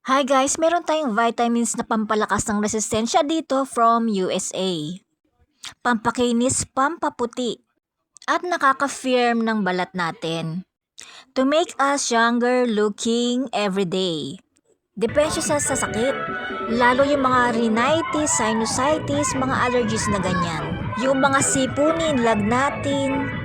Hi guys, meron tayong vitamins na pampalakas ng resistensya dito from USA. Pampakinis, pampaputi, at nakaka-firm ng balat natin. To make us younger looking everyday. Depende sa sakit. Lalo yung mga rhinitis, sinusitis, mga allergies na ganyan. Yung mga sipunin, lagnatin.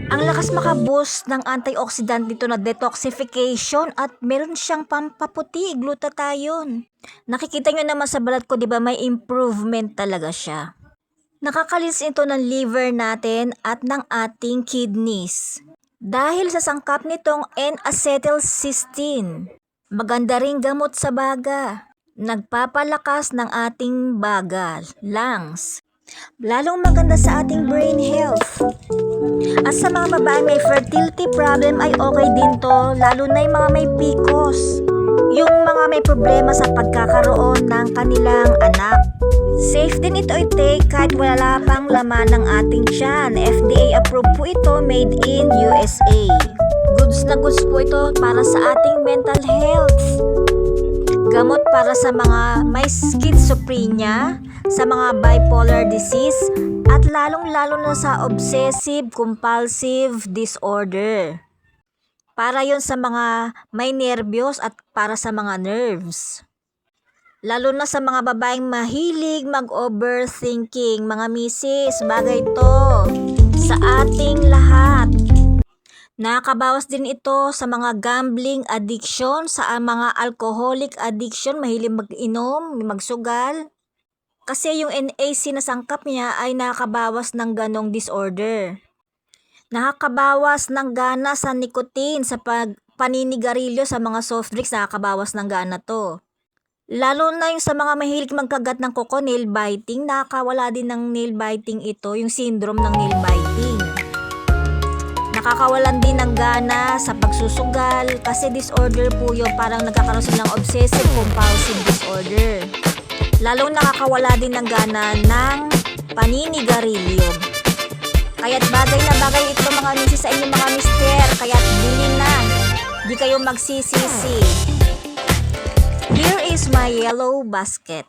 Ang lakas makaboost ng antioxidant nito na detoxification at meron siyang pampaputi, glutathione. Nakikita nyo naman sa balat ko, di ba may improvement talaga siya. Nakakalis ito ng liver natin at ng ating kidneys. Dahil sa sangkap nitong N-acetylcysteine. Maganda ring gamot sa baga. Nagpapalakas ng ating baga, lungs. Lalong maganda sa ating brain health. At sa mga babaeng may fertility problem ay okay din to, lalo na yung mga may PCOS. Yung mga may problema sa pagkakaroon ng kanilang anak. Safe din ito i-take kahit wala pang laman ng ating tiyan. FDA approved po ito, made in USA. Goods na goods po ito para sa ating mental health. Gamot para sa mga may schizophrenia, sa mga bipolar disease, at lalong-lalo na sa obsessive-compulsive disorder. Para yon sa mga may nervyos at para sa mga nerves. Lalo na sa mga babaeng mahilig mag-overthinking, mga misis, bagay to sa ating lahat. Nakakabawas din ito sa mga gambling addiction, sa mga alcoholic addiction, mahilig mag-inom, magsugal. Kasi yung NAC na sangkap niya ay nakakabawas ng ganong disorder. Nakakabawas ng gana sa nicotine, sa paninigarilyo, sa mga soft drinks, nakakabawas ng gana to. Lalo na yung sa mga mahilig magkagat ng kuko, nail biting, nakakawala din ng nail biting ito, yung syndrome ng nail biting. Nakakawalan din ng gana sa pagsusugal kasi disorder po yun, parang nagkakaroon sila ng obsessive compulsive disorder. Lalong nakakawala din ng gana ng paninigarilyo. Kaya't bagay na bagay ito mga misis sa inyong mga mister, kaya't bilhin na, di kayo magsisisi. Here is my yellow basket.